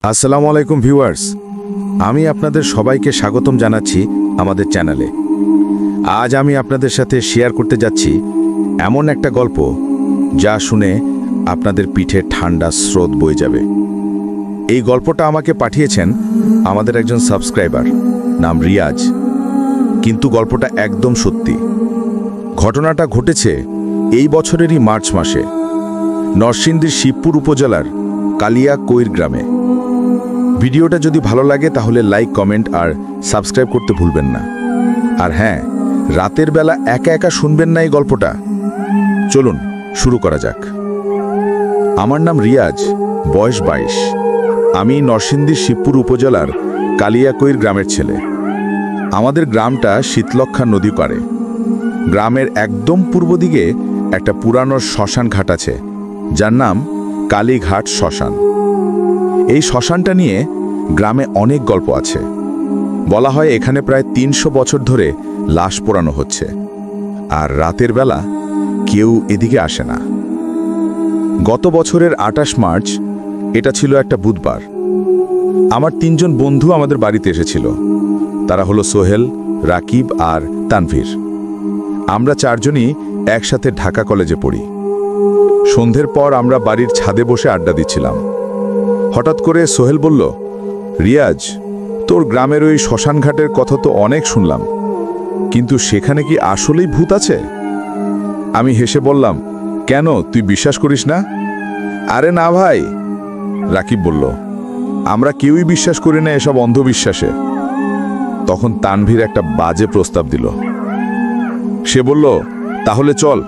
আসসালামু আলাইকুম ভিউয়ার্স, আমি আপনাদের সবাইকে স্বাগতম জানাচ্ছি আমাদের চ্যানেলে। আজ আমি আপনাদের সাথে শেয়ার করতে যাচ্ছি এমন একটা গল্প যা শুনে আপনাদের পিঠে ঠান্ডা স্রোত বয়ে যাবে। এই গল্পটা আমাকে পাঠিয়েছেন আমাদের একজন সাবস্ক্রাইবার, নাম রিয়াজ। কিন্তু গল্পটা একদম সত্যি। ঘটনাটা ঘটেছে এই বছরেরই মার্চ মাসে নরসিংদীর শিবপুর উপজেলার কালিয়াকৈর গ্রামে। ভিডিওটা যদি ভালো লাগে তাহলে লাইক, কমেন্ট আর সাবস্ক্রাইব করতে ভুলবেন না। আর হ্যাঁ, রাতের বেলা একা একা শুনবেন না এই গল্পটা। চলুন শুরু করা যাক। আমার নাম রিয়াজ, বয়স 22। আমি নরসিংদীর শিবপুর উপজেলার কালিয়াকৈর গ্রামের ছেলে। আমাদের গ্রামটা শীতলক্ষা নদী পারে। গ্রামের একদম পূর্ব দিকে একটা পুরানো শ্মশান ঘাট আছে, যার নাম কালীঘাট শ্মশান। এই শ্মশানটা নিয়ে গ্রামে অনেক গল্প আছে। বলা হয় এখানে প্রায় 300 বছর ধরে লাশ পোড়ানো হচ্ছে, আর রাতের বেলা কেউ এদিকে আসে না। গত বছরের 28 মার্চ, এটা ছিল একটা বুধবার, আমার 3 জন বন্ধু আমাদের বাড়িতে এসেছিল। তারা হলো সোহেল, রাকিব আর তানভীর। আমরা 4 জনই একসাথে ঢাকা কলেজে পড়ি। সন্ধ্যের পর আমরা বাড়ির ছাদে বসে আড্ডা দিচ্ছিলাম। হঠাৎ করে সোহেল বলল, রিয়াজ, তোর গ্রামের ওই শ্মশান ঘাটের কথা তো অনেক শুনলাম, কিন্তু সেখানে কি আসলেই ভূত আছে? আমি হেসে বললাম, কেন, তুই বিশ্বাস করিস না? আরে না ভাই, রাকিব বলল, আমরা কেউই বিশ্বাস করি না এসব অন্ধবিশ্বাসে। তখন তানভীর একটা বাজে প্রস্তাব দিল। সে বলল, তাহলে চল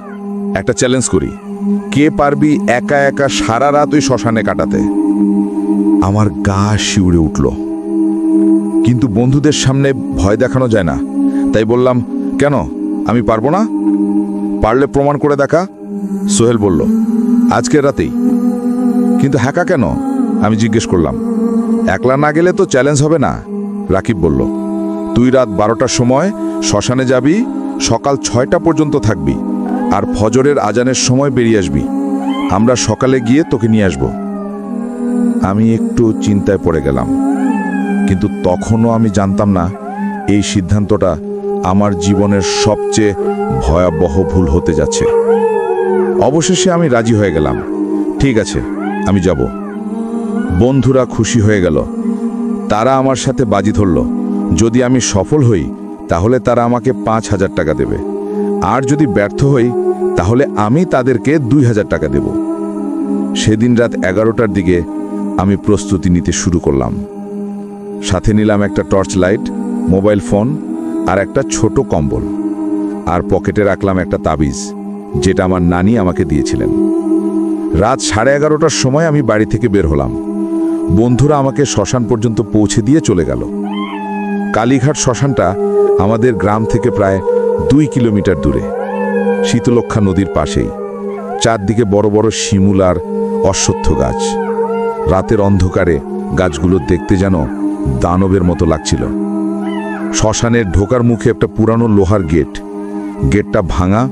একটা চ্যালেঞ্জ করি, কে পারবি একা একা সারা রাত ওই শ্মশানে কাটাতে? আমার গা শিউরে উঠল, কিন্তু বন্ধুদের সামনে ভয় দেখানো যায় না, তাই বললাম, কেন, আমি পারবো না? পারলে প্রমাণ করে দেখা। সোহেল বলল, আজকের রাতেই। কিন্তু হ্যাকা কেন? আমি জিজ্ঞেস করলাম। একলা না গেলে তো চ্যালেঞ্জ হবে না। রাকিব বলল, তুই রাত 12টার সময় শ্মশানে যাবি, সকাল 6টা পর্যন্ত থাকবি, আর ফজরের আজানের সময় বেরিয়ে আসবি। আমরা সকালে গিয়ে তোকে নিয়ে আসব। আমি একটু চিন্তায় পড়ে গেলাম, কিন্তু তখনও আমি জানতাম না এই সিদ্ধান্তটা আমার জীবনের সবচেয়ে ভয়াবহ ভুল হতে যাচ্ছে। অবশেষে আমি রাজি হয়ে গেলাম। ঠিক আছে, আমি যাব। বন্ধুরা খুশি হয়ে গেল। তারা আমার সাথে বাজি ধরল, যদি আমি সফল হই তাহলে তারা আমাকে 5,000 টাকা দেবে, আর যদি ব্যর্থ হই তাহলে আমি তাদেরকে 2,000 টাকা দেব। সেদিন রাত 11টার দিকে আমি প্রস্তুতি নিতে শুরু করলাম। সাথে নিলাম একটা টর্চ লাইট, মোবাইল ফোন আর একটা ছোট কম্বল, আর পকেটে রাখলাম একটা তাবিজ, যেটা আমার নানি আমাকে দিয়েছিলেন। রাত 11:30টার সময় আমি বাড়ি থেকে বের হলাম। বন্ধুরা আমাকে শ্মশান পর্যন্ত পৌঁছে দিয়ে চলে গেল। কালীঘাট শ্মশানটা আমাদের গ্রাম থেকে প্রায় 2 কিলোমিটার দূরে, শীতলক্ষা নদীর পাশেই। চারদিকে বড় বড় শিমুল আর অশ্বত্থ গাছ। রাতের অন্ধকারে গাছগুলো দেখতে যেন দানবের মতো লাগছিল। শ্মশানের ঢোকার মুখে একটা পুরানো লোহার গেট। গেটটা ভাঙা,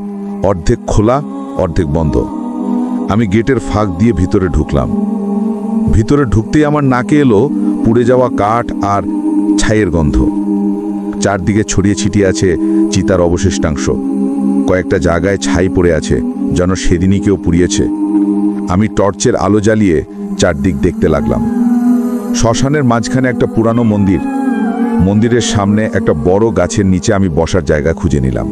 অর্ধেক খোলা অর্ধেক বন্ধ। আমি গেটের ফাঁক দিয়ে ভিতরে ঢুকলাম। ভিতরে ঢুকতেই আমার নাকে এলো পুড়ে যাওয়া কাঠ আর ছাইয়ের গন্ধ। চারদিকে ছড়িয়ে ছিটিয়ে আছে চিতার অবশিষ্টাংশ। কয়েকটা জায়গায় ছাই পড়ে আছে, যেন সেদিনই কেউ পুড়িয়েছে। আমি টর্চের আলো জ্বালিয়ে চারদিক দেখতে লাগলাম। শ্মশানের মাঝখানে একটা পুরানো মন্দির। মন্দিরের সামনে একটা বড় গাছের নিচে আমি বসার জায়গা খুঁজে নিলাম।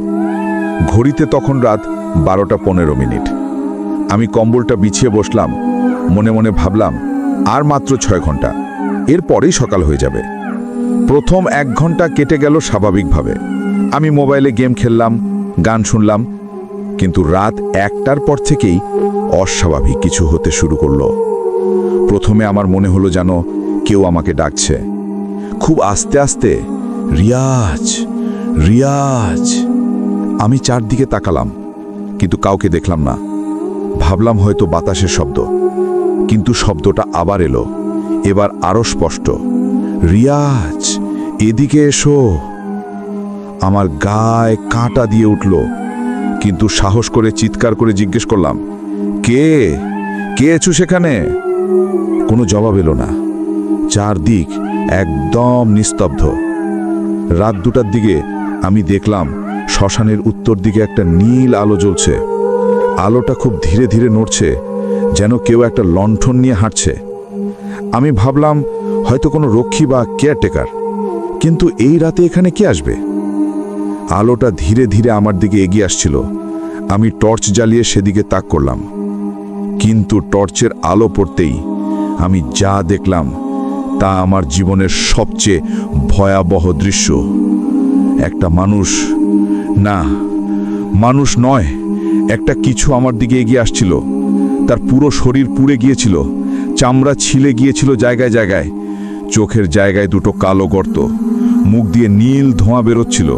ঘড়িতে তখন রাত 12:15। আমি কম্বলটা বিছিয়ে বসলাম। মনে মনে ভাবলাম, আর মাত্র 6 ঘন্টা, এরপরেই সকাল হয়ে যাবে। প্রথম 1 ঘন্টা কেটে গেল স্বাভাবিকভাবে। আমি মোবাইলে গেম খেললাম, গান শুনলাম, কিন্তু রাত 1টার পর থেকেই অস্বাভাবিক কিছু হতে শুরু করলো। প্রথমে আমার মনে হলো যেন কেউ আমাকে ডাকছে, খুব আস্তে আস্তে, রিয়াজ, রিয়াজ। আমি চারদিকে তাকালাম, কিন্তু কাউকে দেখলাম না। ভাবলাম হয়তো বাতাসের শব্দ, কিন্তু শব্দটা আবার এলো, এবার আরো স্পষ্ট, রিয়াজ, এদিকে এসো। আমার গায়ে কাঁটা দিয়ে উঠল, কিন্তু সাহস করে চিৎকার করে জিজ্ঞেস করলাম, কে কে আছো সেখানে? কোনো জবাব এলো না। চারদিক একদম নিস্তব্ধ। রাত 2টার দিকে আমি দেখলাম শ্মশানের উত্তর দিকে একটা নীল আলো জ্বলছে। আলোটা খুব ধীরে ধীরে নড়ছে, যেন কেউ একটা লণ্ঠন নিয়ে হাঁটছে। আমি ভাবলাম হয়তো কোনো রক্ষী বা কেয়ারটেকার, কিন্তু এই রাতে এখানে কে আসবে? আলোটা ধীরে ধীরে আমার দিকে এগিয়ে আসছিল। আমি টর্চ জ্বালিয়ে সেদিকে তাক করলাম, কিন্তু টর্চের আলো পড়তেই আমি যা দেখলাম তা আমার জীবনের সবচেয়ে ভয়াবহ দৃশ্য। একটা মানুষ, না মানুষ নয়, একটা কিছু আমার দিকে এগিয়ে আসছিল। তার পুরো শরীর পুড়ে গিয়েছিল, চামড়া ছিলে গিয়েছিল জায়গায় জায়গায়, চোখের জায়গায় 2টো কালো গর্ত, মুখ দিয়ে নীল ধোঁয়া বেরোচ্ছিল।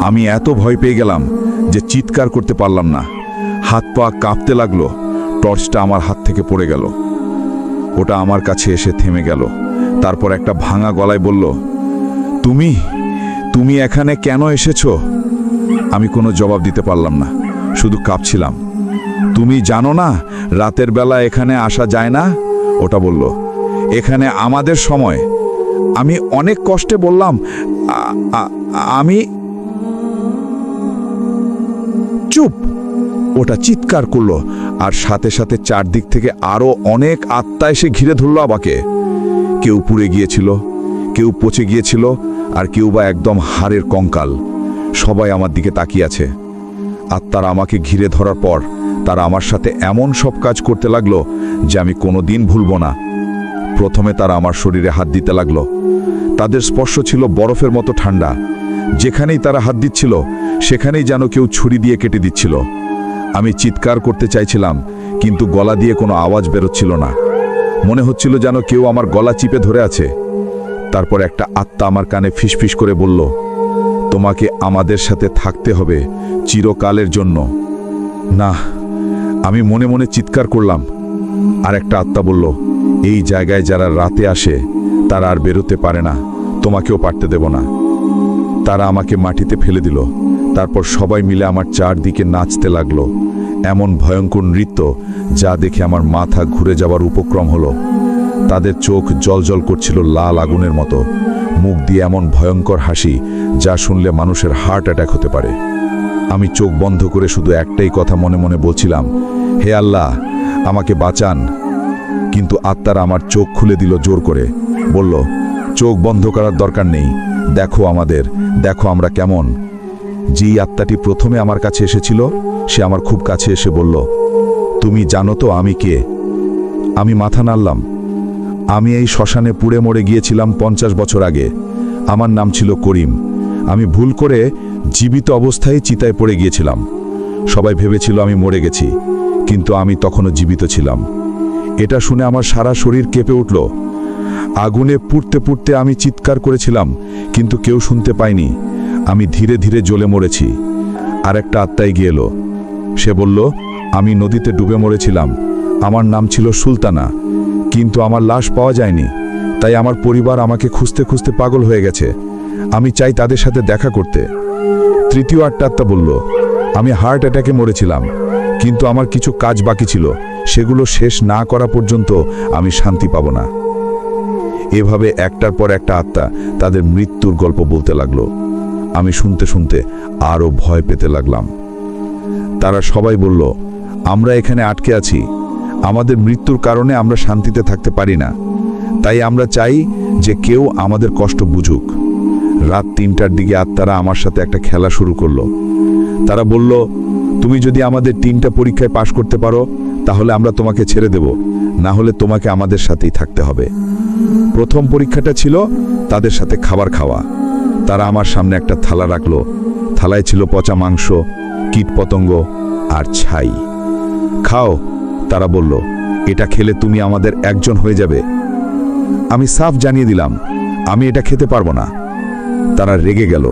আমি এত ভয় পেয়ে গেলাম যে চিৎকার করতে পারলাম না। হাত পা কাঁপতে লাগলো। টর্চটা আমার হাত থেকে পড়ে গেল। ওটা আমার কাছে এসে থেমে গেল। তারপর একটা ভাঙা গলায় বলল, তুমি তুমি এখানে কেন এসেছো? আমি কোনো জবাব দিতে পারলাম না, শুধু কাঁপছিলাম। তুমি জানো না রাতের বেলা এখানে আসা যায় না? ওটা বলল, এখানে আমাদের সময়। আমি অনেক কষ্টে বললাম, আমি। চুপ! ওটা চিৎকার করলো, আর সাথে সাথে চারদিক থেকে আরো অনেক আত্মা এসে ঘিরে ধরল আমাকে। কেউ পুড়ে গিয়েছিল, কেউ পচে গিয়েছিল, আর কেউ বা একদম হাড়ের কঙ্কাল। সবাই আমার দিকে তাকিয়ে আছে। আত্মারা আমাকে ঘিরে ধরার পর তারা আমার সাথে এমন সব কাজ করতে লাগলো যে আমি কোনোদিন ভুলবো না। প্রথমে তারা আমার শরীরে হাত দিতে লাগলো। তাদের স্পর্শ ছিল বরফের মতো ঠান্ডা। যেখানেই তারা হাত দিচ্ছিল সেখানেই যেন কেউ ছুরি দিয়ে কেটে দিচ্ছিল। আমি চিৎকার করতে চাইছিলাম, কিন্তু গলা দিয়ে কোনো আওয়াজ বেরোচ্ছিল না। মনে হচ্ছিল যেন কেউ আমার গলা চিপে ধরে আছে। তারপর একটা আত্মা আমার কানে ফিসফিস করে বলল, তোমাকে আমাদের সাথে থাকতে হবে চিরকালের জন্য। না, আমি মনে মনে চিৎকার করলাম। আর একটা আত্মা বলল, এই জায়গায় যারা রাতে আসে তারা আর বেরোতে পারে না, তোমাকেও পারতে দেব না। তারা আমাকে মাটিতে ফেলে দিল। তারপর সবাই মিলে আমার চারদিকে নাচতে লাগলো, এমন ভয়ঙ্কর নৃত্য যা দেখে আমার মাথা ঘুরে যাওয়ার উপক্রম হলো। তাদের চোখ জ্বলজ্বল করছিল লাল আগুনের মতো, মুখ দিয়ে এমন ভয়ঙ্কর হাসি যা শুনলে মানুষের হার্ট অ্যাটাক হতে পারে। আমি চোখ বন্ধ করে শুধু একটাই কথা মনে মনে বলছিলাম, হে আল্লাহ, আমাকে বাঁচান। কিন্তু আত্মারা আমার চোখ খুলে দিল জোর করে, বলল, চোখ বন্ধ করার দরকার নেই, দেখো আমাদের, দেখো আমরা কেমন। যেই আত্মাটি প্রথমে আমার কাছে এসেছিল সে আমার খুব কাছে এসে বলল, তুমি জানো তো আমি কে? আমি মাথা নাড়লাম। আমি এই শ্মশানে পুড়ে মরে গিয়েছিলাম 50 বছর আগে। আমার নাম ছিল করিম। আমি ভুল করে জীবিত অবস্থায় চিতায় পড়ে গিয়েছিলাম। সবাই ভেবেছিল আমি মরে গেছি, কিন্তু আমি তখনও জীবিত ছিলাম। এটা শুনে আমার সারা শরীর কেঁপে উঠল। আগুনে পুড়তে পুড়তে আমি চিৎকার করেছিলাম, কিন্তু কেউ শুনতে পায়নি। আমি ধীরে ধীরে জ্বলে মরেছি। আর একটা আত্মা এগিয়ে এলো। সে বলল, আমি নদীতে ডুবে মরেছিলাম। আমার নাম ছিল সুলতানা, কিন্তু আমার লাশ পাওয়া যায়নি। তাই আমার পরিবার আমাকে খুঁজতে খুঁজতে পাগল হয়ে গেছে। আমি চাই তাদের সাথে দেখা করতে। তৃতীয় আত্মা বলল, আমি হার্ট অ্যাটাকে মরেছিলাম, কিন্তু আমার কিছু কাজ বাকি ছিল, সেগুলো শেষ না করা পর্যন্ত আমি শান্তি পাব না। এভাবে একটার পর একটা আত্মা তাদের মৃত্যুর গল্প বলতে লাগলো। আমি শুনতে শুনতে আরো ভয় পেতে লাগলাম। তারা সবাই বলল, আমরা এখানে আটকে আছি, আমাদের মৃত্যুর কারণে আমরা শান্তিতে থাকতে পারি না। তাই আমরা চাই যে কেউ আমাদের কষ্ট বুঝুক। রাত 3টার দিকে আত্মারা আমার সাথে একটা খেলা শুরু করলো। তারা বলল, তুমি যদি আমাদের 3টা পরীক্ষায় পাশ করতে পারো তাহলে আমরা তোমাকে ছেড়ে দেব, না হলে তোমাকে আমাদের সাথেই থাকতে হবে। প্রথম পরীক্ষাটা ছিল তাদের সাথে খাবার খাওয়া। তারা আমার সামনে একটা থালা রাখলো। থালায় ছিল পচা মাংস, কীটপতঙ্গ আর ছাই। খাও, তারা বলল, এটা খেলে তুমি আমাদের একজন হয়ে যাবে। আমি সাফ জানিয়ে দিলাম, আমি এটা খেতে পারবো না। তারা রেগে গেল,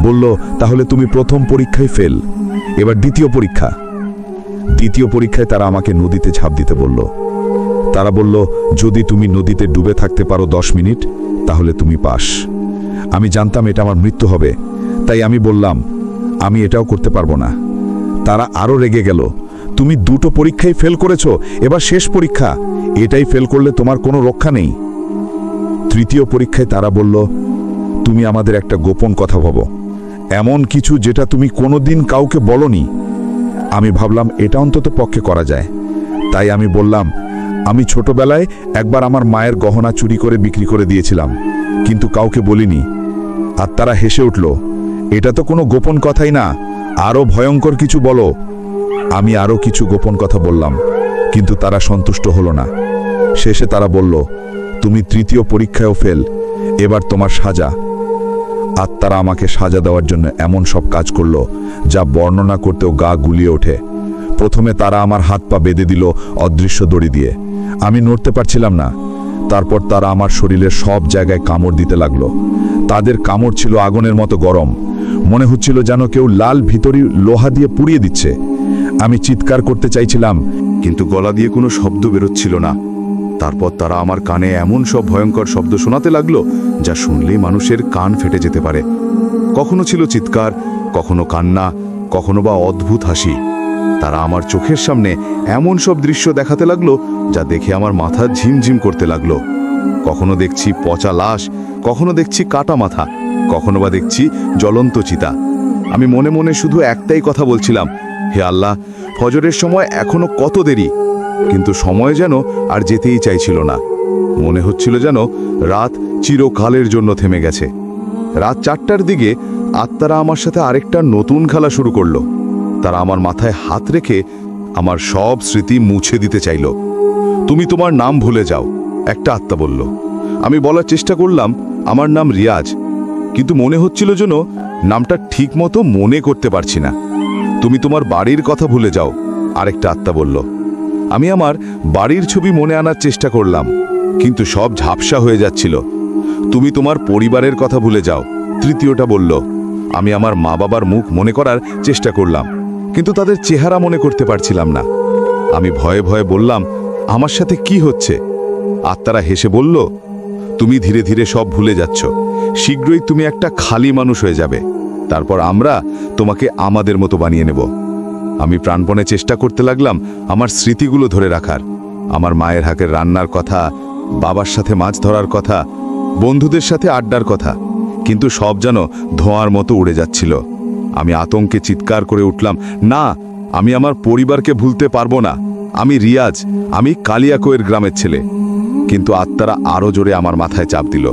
বলল, তাহলে তুমি প্রথম পরীক্ষায় ফেল, এবার দ্বিতীয় পরীক্ষা। দ্বিতীয় পরীক্ষায় তারা আমাকে নদীতে ঝাঁপ দিতে বলল। তারা বলল, যদি তুমি নদীতে ডুবে থাকতে পারো 10 মিনিট তাহলে তুমি পাস। আমি জানতাম এটা আমার মৃত্যু হবে, তাই আমি বললাম, আমি এটাও করতে পারবো না। তারা আরো রেগে গেল, তুমি 2টো পরীক্ষায় ফেল করেছো, এবার শেষ পরীক্ষা, এটাই ফেল করলে তোমার কোনো রক্ষা নেই। তৃতীয় পরীক্ষায় তারা বলল, তুমি আমাদের একটা গোপন কথা ভাবো, এমন কিছু যেটা তুমি কোনোদিন কাউকে বলনি। আমি ভাবলাম এটা অন্তত পক্ষে করা যায়। তাই আমি বললাম, আমি ছোটবেলায় একবার আমার মায়ের গহনা চুরি করে বিক্রি করে দিয়েছিলাম, কিন্তু কাউকে বলিনি। আর তারা হেসে উঠল, এটা তো কোনো গোপন কথাই না, আরো ভয়ঙ্কর কিছু বলো। আমি আরো কিছু গোপন কথা বললাম, কিন্তু তারা সন্তুষ্ট হলো না। শেষে তারা বলল, তুমি তৃতীয় পরীক্ষায়ও ফেল, এবার তোমার সাজা। আর তারা আমাকে সাজা দেওয়ার জন্য এমন সব কাজ করলো যা বর্ণনা করতেও গা গুলিয়ে ওঠে। প্রথমে তারা আমার হাত পা বেঁধে দিল অদৃশ্য দড়ি দিয়ে। আমি নড়তে পারছিলাম না। তারপর তারা আমার শরীরের সব জায়গায় কামড় দিতে লাগলো। তাদের কামড় ছিল আগুনের মতো গরম, মনে হচ্ছিল যেন কেউ লাল ভিতরি লোহা দিয়ে পুড়িয়ে দিচ্ছে। আমি চিৎকার করতে চাইছিলাম, কিন্তু গলা দিয়ে কোনো শব্দ বেরোচ্ছিল না। তারপর তারা আমার কানে এমন সব ভয়ঙ্কর শব্দ শোনাতে লাগলো যা শুনলেই মানুষের কান ফেটে যেতে পারে। কখনো ছিল চিৎকার, কখনো কান্না, কখনো বা অদ্ভুত হাসি। তারা আমার চোখের সামনে এমন সব দৃশ্য দেখাতে লাগলো যা দেখে আমার মাথা ঝিমঝিম করতে লাগলো। কখনো দেখছি পচা লাশ, কখনো দেখছি কাটা মাথা, কখনো বা দেখছি জ্বলন্ত চিতা। আমি মনে মনে শুধু একটাই কথা বলছিলাম, হে আল্লাহ, ফজরের সময় এখনো কত দেরি। কিন্তু সময় যেন আর যেতেই চাইছিল না। মনে হচ্ছিল যেন রাত চিরকালের জন্য থেমে গেছে। রাত 4টার দিকে আত্মারা আমার সাথে আরেকটা নতুন খেলা শুরু করলো। তারা আমার মাথায় হাত রেখে আমার সব স্মৃতি মুছে দিতে চাইল। তুমি তোমার নাম ভুলে যাও, একটা আত্মা বলল। আমি বলার চেষ্টা করলাম আমার নাম রিয়াজ, কিন্তু মনে হচ্ছিল যেন নামটা ঠিক মতো মনে করতে পারছি না। তুমি তোমার বাড়ির কথা ভুলে যাও, আরেকটা আত্মা বলল। আমি আমার বাড়ির ছবি মনে আনার চেষ্টা করলাম, কিন্তু সব ঝাপসা হয়ে যাচ্ছিল। তুমি তোমার পরিবারের কথা ভুলে যাও, তৃতীয়টা বলল। আমি আমার মা বাবার মুখ মনে করার চেষ্টা করলাম, কিন্তু তাদের চেহারা মনে করতে পারছিলাম না। আমি ভয়ে ভয়ে বললাম, আমার সাথে কি হচ্ছে? আত্মারা হেসে বলল, তুমি ধীরে ধীরে সব ভুলে যাচ্ছ, শীঘ্রই তুমি একটা খালি মানুষ হয়ে যাবে। তারপর আমরা তোমাকে আমাদের মতো বানিয়ে নেব। আমি প্রাণপণে চেষ্টা করতে লাগলাম আমার স্মৃতিগুলো ধরে রাখার, আমার মায়ের হাতের রান্নার কথা, বাবার সাথে মাছ ধরার কথা, বন্ধুদের সাথে আড্ডার কথা, কিন্তু সব যেন ধোঁয়ার মতো উড়ে যাচ্ছিল। আমি আতঙ্কে চিৎকার করে উঠলাম, না, আমি আমার পরিবারকে ভুলতে পারবো না। আমি রিয়াজ, আমি কালিয়াকৈর গ্রামের ছেলে। কিন্তু আত্মারা আরো জোরে আমার মাথায় চাপ দিল।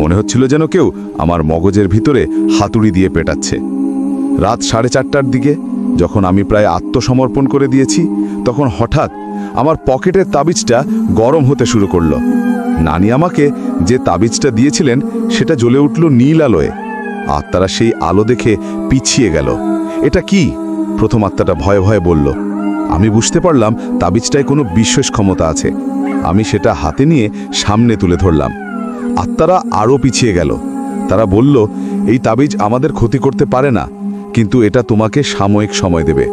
মনে হচ্ছিল যেন কেউ আমার মগজের ভিতরে হাতুড়ি দিয়ে পেটাচ্ছে। রাত 4:30টার দিকে যখন আমি প্রায় আত্মসমর্পণ করে দিয়েছি, তখন হঠাৎ আমার পকেটের তাবিজটা গরম হতে শুরু করলো। নানি আমাকে যে তাবিজটা দিয়েছিলেন সেটা জ্বলে উঠল নীল আলোয়। আত্মারা সেই আলো দেখে পিছিয়ে গেল। এটা কি? প্রথম আত্মাটা ভয়ে ভয়ে বলল। আমি বুঝতে পারলাম তাবিজটায় কোনো বিশেষ ক্ষমতা আছে। আমি সেটা হাতে নিয়ে সামনে তুলে ধরলাম। আত্মারা আরও পিছিয়ে গেল। তারা বলল, এই তাবিজ আমাদের ক্ষতি করতে পারে না, কিন্তু এটা তোমাকে সাময়িক সময় দেবে।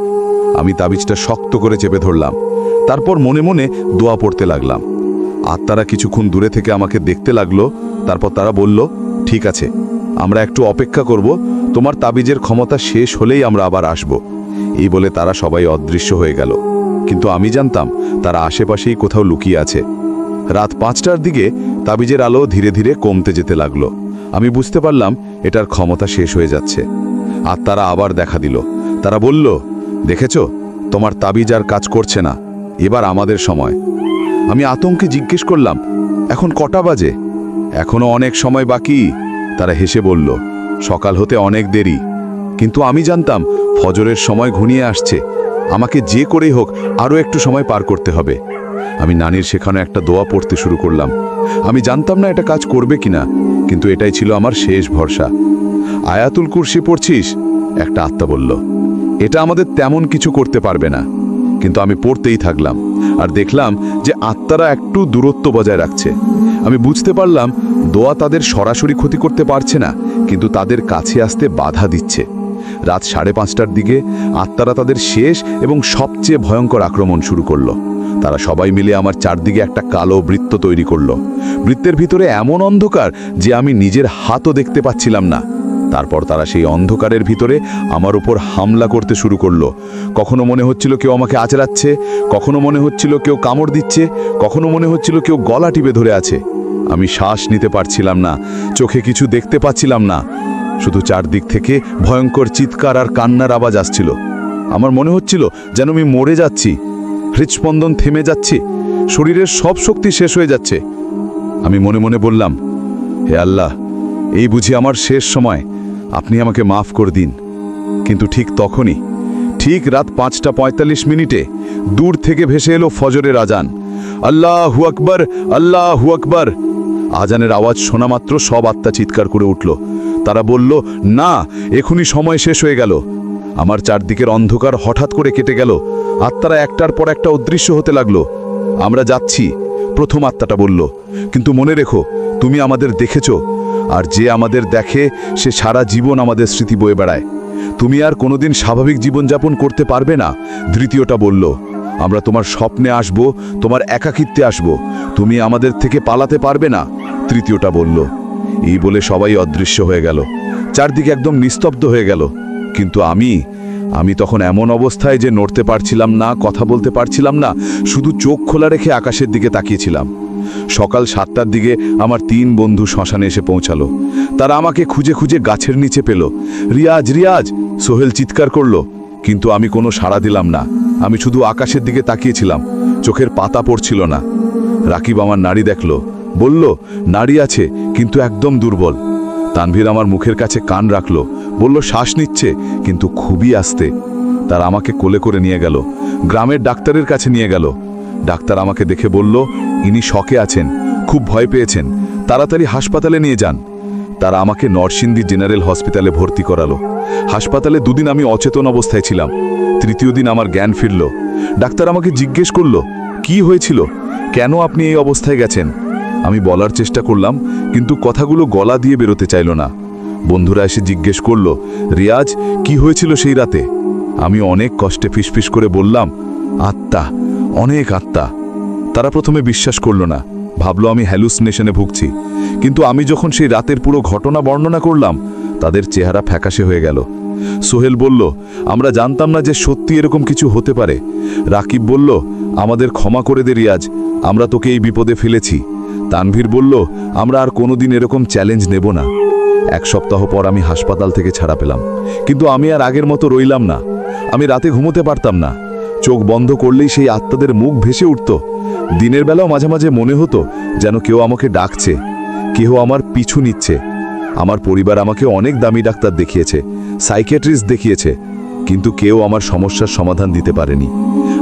আমি তাবিজটা শক্ত করে চেপে ধরলাম, তারপর মনে মনে দোয়া পড়তে লাগলাম। আত্মারা কিছুক্ষণ দূরে থেকে আমাকে দেখতে লাগলো। তারপর তারা বলল, ঠিক আছে, আমরা একটু অপেক্ষা করব, তোমার তাবিজের ক্ষমতা শেষ হলেই আমরা আবার আসব। এই বলে তারা সবাই অদৃশ্য হয়ে গেল। কিন্তু আমি জানতাম তারা আশেপাশেই কোথাও লুকিয়ে আছে। রাত 5টার দিকে তাবিজের আলো ধীরে ধীরে কমতে যেতে লাগলো। আমি বুঝতে পারলাম এটার ক্ষমতা শেষ হয়ে যাচ্ছে। আর তারা আবার দেখা দিল। তারা বলল, দেখেছো, তোমার তাবিজ আর কাজ করছে না, এবার আমাদের সময়। আমি আতঙ্কে জিজ্ঞেস করলাম, এখন কটা বাজে? এখনো অনেক সময় বাকি। তারা হেসে বলল, সকাল হতে অনেক দেরি। কিন্তু আমি জানতাম ফজরের সময় ঘনিয়ে আসছে। আমাকে যে করেই হোক আরও একটু সময় পার করতে হবে। আমি নানির শেখানো একটা দোয়া পড়তে শুরু করলাম। আমি জানতাম না এটা কাজ করবে কিনা, কিন্তু এটাই ছিল আমার শেষ ভরসা। আয়াতুল কুরসি পড়ছিস? একটা আত্মা বলল। এটা আমাদের তেমন কিছু করতে পারবে না। কিন্তু আমি পড়তেই থাকলাম, আর দেখলাম যে আত্মারা একটু দূরত্ব বজায় রাখছে। আমি বুঝতে পারলাম দোয়া তাদের সরাসরি ক্ষতি করতে পারছে না, কিন্তু তাদের কাছে আসতে বাধা দিচ্ছে। রাত 5:30টার দিকে আত্মারা তাদের শেষ এবং সবচেয়ে ভয়ঙ্কর আক্রমণ শুরু করলো। তারা সবাই মিলে আমার চারদিকে একটা কালো বৃত্ত তৈরি করলো। বৃত্তের ভিতরে এমন অন্ধকার যে আমি নিজের হাতও দেখতে পাচ্ছিলাম না। তারপর তারা সেই অন্ধকারের ভিতরে আমার উপর হামলা করতে শুরু করলো। কখনো মনে হচ্ছিল কেউ আমাকে আঁচড়াচ্ছে, কখনো মনে হচ্ছিল কেউ কামড় দিচ্ছে, কখনো মনে হচ্ছিল কেউ গলা টিপে ধরে আছে। আমি শ্বাস নিতে পারছিলাম না, চোখে কিছু দেখতে পাচ্ছিলাম না, শুধু চারদিক থেকে ভয়ঙ্কর চিৎকার আর কান্নার আওয়াজ আসছিল। আমার মনে হচ্ছিল যেন আমি মরে যাচ্ছি, হৃৎস্পন্দন থেমে যাচ্ছে, শরীরের সব শক্তি শেষ হয়ে যাচ্ছে। আমি মনে মনে বললাম, হে আল্লাহ, এই বুঝি আমার শেষ সময়, আপনি আমাকে মাফ করে দিন। কিন্তু ঠিক তখনই, ঠিক রাত 5:45 দূর থেকে ভেসে এলো ফজরের আজান। আল্লাহু আকবার, আল্লাহু আকবার। আজানের আওয়াজ শোনা মাত্র সব আত্মা চিৎকার করে উঠল। তারা বলল, না, এখনই সময় শেষ হয়ে গেল। আমার চারদিকের অন্ধকার হঠাৎ করে কেটে গেল। আত্মারা একটার পর একটা অদৃশ্য হতে লাগলো। আমরা যাচ্ছি, প্রথম আত্মাটা বলল, কিন্তু মনে রেখো, তুমি আমাদের দেখেছ, আর যে আমাদের দেখে সে সারা জীবন আমাদের স্মৃতি বয়ে বেড়ায়। তুমি আর কোনোদিন স্বাভাবিক জীবনযাপন করতে পারবে না। দ্বিতীয়টা বলল, আমরা তোমার স্বপ্নে আসব, তোমার একাকিত্বে আসব, তুমি আমাদের থেকে পালাতে পারবে না। তৃতীয়টা বলল। এই বলে সবাই অদৃশ্য হয়ে গেল, চারদিকে একদম নিস্তব্ধ হয়ে গেল। কিন্তু আমি তখন এমন অবস্থায় যে নড়তে পারছিলাম না, কথা বলতে পারছিলাম না, শুধু চোখ খোলা রেখে আকাশের দিকে তাকিয়েছিলাম। সকাল 7টার দিকে আমার 3 বন্ধু শ্মশানে এসে পৌঁছালো। তারা আমাকে খুঁজে খুঁজে গাছের নিচে পেল। রিয়াজ, রিয়াজ, সোহেল চিৎকার করলো, কিন্তু আমি কোনো সাড়া দিলাম না। আমি শুধু আকাশের দিকে তাকিয়েছিলাম, চোখের পাতা পড়ছিল না। রাকিব আমার নাড়ি দেখলো, বলল, নাড়ি আছে কিন্তু একদম দুর্বল। তানভীর আমার মুখের কাছে কান রাখলো, বলল, শ্বাস নিচ্ছে কিন্তু খুবই আস্তে। তারা আমাকে কোলে করে নিয়ে গেল, গ্রামের ডাক্তারের কাছে নিয়ে গেল। ডাক্তার আমাকে দেখে বলল, ইনি শকে আছেন, খুব ভয় পেয়েছেন, তাড়াতাড়ি হাসপাতালে নিয়ে যান। তারা আমাকে নরসিংদী জেনারেল হসপিটালে ভর্তি করালো। হাসপাতালে 2 দিন আমি অচেতন অবস্থায় ছিলাম। তৃতীয় দিন আমার জ্ঞান ফিরল। ডাক্তার আমাকে জিজ্ঞেস করলো, কি হয়েছিল, কেন আপনি এই অবস্থায় গেছেন? আমি বলার চেষ্টা করলাম, কিন্তু কথাগুলো গলা দিয়ে বেরোতে চাইল না। বন্ধুরা এসে জিজ্ঞেস করলো, রিয়াজ, কি হয়েছিল সেই রাতে? আমি অনেক কষ্টে ফিসফিস করে বললাম, আত্মা, অনেক আত্মা। তারা প্রথমে বিশ্বাস করলো না, ভাবলো আমি হ্যালুসিনেশনে ভুগছি। কিন্তু আমি যখন সেই রাতের পুরো ঘটনা বর্ণনা করলাম, তাদের চেহারা ফ্যাকাশে হয়ে গেল। সোহেল বলল, আমরা জানতাম না যে সত্যি এরকম কিছু হতে পারে। রাকিব বলল, আমাদের ক্ষমা করে দে রিয়াজ, আমরা তোকে এই বিপদে ফেলেছি। তানভীর বলল, আমরা আর কোনোদিন এরকম চ্যালেঞ্জ নেব না। 1 সপ্তাহ পর আমি হাসপাতাল থেকে ছাড়া পেলাম, কিন্তু আমি আর আগের মতো রইলাম না। আমি রাতে ঘুমোতে পারতাম না, চোখ বন্ধ করলেই সেই আত্মাদের মুখ ভেসে উঠত। দিনের বেলাও মাঝে মাঝে মনে হতো যেন কেউ আমাকে ডাকছে, কেউ আমার পিছু নিচ্ছে। আমার পরিবার আমাকে অনেক দামি ডাক্তার দেখিয়েছে, সাইকিয়াট্রিস্ট দেখিয়েছে, কিন্তু কেউ আমার সমস্যার সমাধান দিতে পারেনি।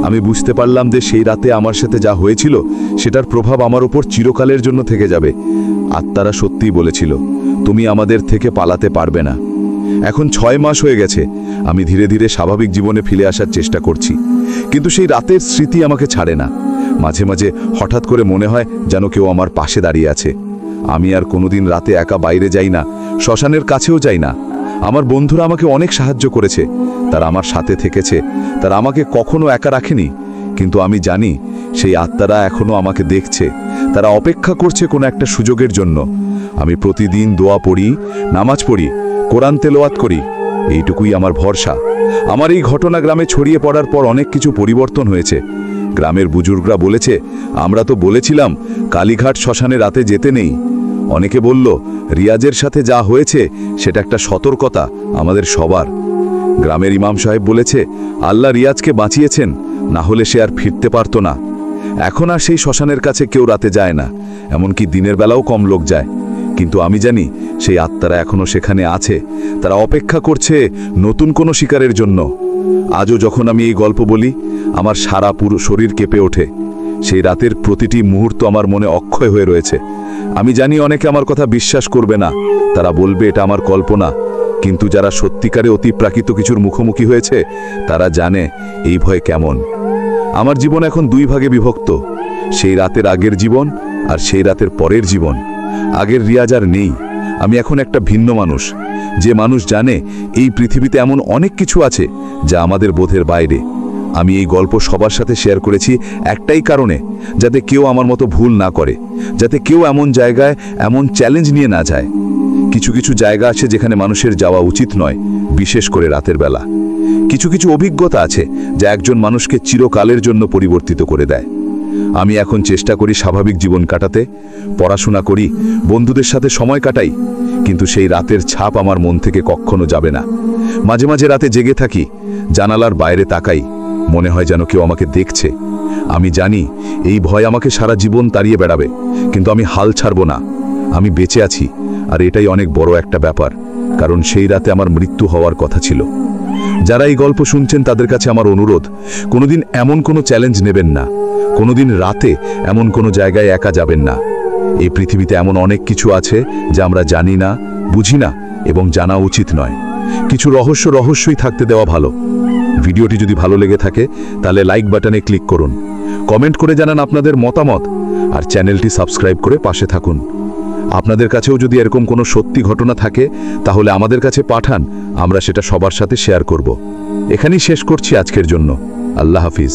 আমি বুঝতে পারলাম যে সেই রাতে আমার সাথে যা হয়েছিল সেটার প্রভাব আমার উপর চিরকালের জন্য থেকে যাবে। আত্মারা সত্যিই বলেছিল, তুমি আমাদের থেকে পালাতে পারবে না। এখন 6 মাস হয়ে গেছে, আমি ধীরে ধীরে স্বাভাবিক জীবনে ফিরে আসার চেষ্টা করছি, কিন্তু সেই রাতের স্মৃতি আমাকে ছাড়ে না। মাঝে মাঝে হঠাৎ করে মনে হয় যেন কেউ আমার পাশে দাঁড়িয়ে আছে। আমি আর কোনোদিন রাতে একা বাইরে যাই না, শ্মশানের কাছেও যাই না। আমার বন্ধুরা আমাকে অনেক সাহায্য করেছে, তারা আমার সাথে থেকেছে, তারা আমাকে কখনো একা রাখেনি। কিন্তু আমি জানি সেই আত্মারা এখনো আমাকে দেখছে, তারা অপেক্ষা করছে কোনো একটা সুযোগের জন্য। আমি প্রতিদিন দোয়া পড়ি, নামাজ পড়ি, কোরআন তেলাওয়াত করি, এইটুকুই আমার ভরসা। আমার এই ঘটনা গ্রামে ছড়িয়ে পড়ার পর অনেক কিছু পরিবর্তন হয়েছে। গ্রামের বুজুর্গরা বলেছে, আমরা তো বলেছিলাম কালীঘাট শ্মশানে রাতে যেতে নেই। অনেকে বলল, রিয়াজের সাথে যা হয়েছে সেটা একটা সতর্কতা আমাদের সবার। গ্রামের ইমাম সাহেব বলেছে, আল্লাহ রিয়াজকে বাঁচিয়েছেন, না হলে সে আর ফিরতে পারত না। এখন আর সেই শ্মশানের কাছে কেউ রাতে যায় না, এমনকি দিনের বেলাও কম লোক যায়। কিন্তু আমি জানি সেই আত্মারা এখনো সেখানে আছে, তারা অপেক্ষা করছে নতুন কোনো শিকারের জন্য। আজও যখন আমি এই গল্প বলি, আমার সারা পুরো শরীর কেঁপে ওঠে। সেই রাতের প্রতিটি মুহূর্ত আমার মনে অক্ষয় হয়ে রয়েছে। আমি জানি অনেকে আমার কথা বিশ্বাস করবে না, তারা বলবে এটা আমার কল্পনা। কিন্তু যারা সত্যিকারে অতিপ্রাকৃত কিছুর মুখোমুখি হয়েছে, তারা জানে এই ভয় কেমন। আমার জীবন এখন 2 ভাগে বিভক্ত, সেই রাতের আগের জীবন আর সেই রাতের পরের জীবন। আগের রিয়াজ আর নেই, আমি এখন একটা ভিন্ন মানুষ, যে মানুষ জানে এই পৃথিবীতে এমন অনেক কিছু আছে যা আমাদের বোধের বাইরে। আমি এই গল্প সবার সাথে শেয়ার করেছি একটাই কারণে, যাতে কেউ আমার মতো ভুল না করে, যাতে কেউ এমন জায়গায় এমন চ্যালেঞ্জ নিয়ে না যায়। কিছু কিছু জায়গা আছে যেখানে মানুষের যাওয়া উচিত নয়, বিশেষ করে রাতের বেলা। কিছু কিছু অভিজ্ঞতা আছে যা একজন মানুষকে চিরকালের জন্য পরিবর্তিত করে দেয়। আমি এখন চেষ্টা করি স্বাভাবিক জীবন কাটাতে, পড়াশোনা করি, বন্ধুদের সাথে সময় কাটাই, কিন্তু সেই রাতের ছাপ আমার মন থেকে কখনো যাবে না। মাঝে মাঝে রাতে জেগে থাকি, জানালার বাইরে তাকাই, মনে হয় যেন কেউ আমাকে দেখছে। আমি জানি এই ভয় আমাকে সারা জীবন তাড়িয়ে বেড়াবে, কিন্তু আমি হাল ছাড়ব না। আমি বেঁচে আছি, আর এটাই অনেক বড় একটা ব্যাপার, কারণ সেই রাতে আমার মৃত্যু হওয়ার কথা ছিল। যারা এই গল্প শুনছেন তাদের কাছে আমার অনুরোধ, কোনোদিন এমন কোনো চ্যালেঞ্জ নেবেন না, কোনোদিন রাতে এমন কোনো জায়গায় একা যাবেন না। এই পৃথিবীতে এমন অনেক কিছু আছে যা আমরা জানি না, বুঝি না এবং জানা উচিত নয়। কিছু রহস্যই থাকতে দেওয়া ভালো। ভিডিওটি যদি ভালো লেগে থাকে তাহলে লাইক বাটনে ক্লিক করুন, কমেন্ট করে জানান আপনাদের মতামত, আর চ্যানেলটি সাবস্ক্রাইব করে পাশে থাকুন। আপনাদের কাছেও যদি এরকম কোনো সত্যি ঘটনা থাকে তাহলে আমাদের কাছে পাঠান, আমরা সেটা সবার সাথে শেয়ার করব। এখানেই শেষ করছি আজকের জন্য। আল্লাহ হাফিজ।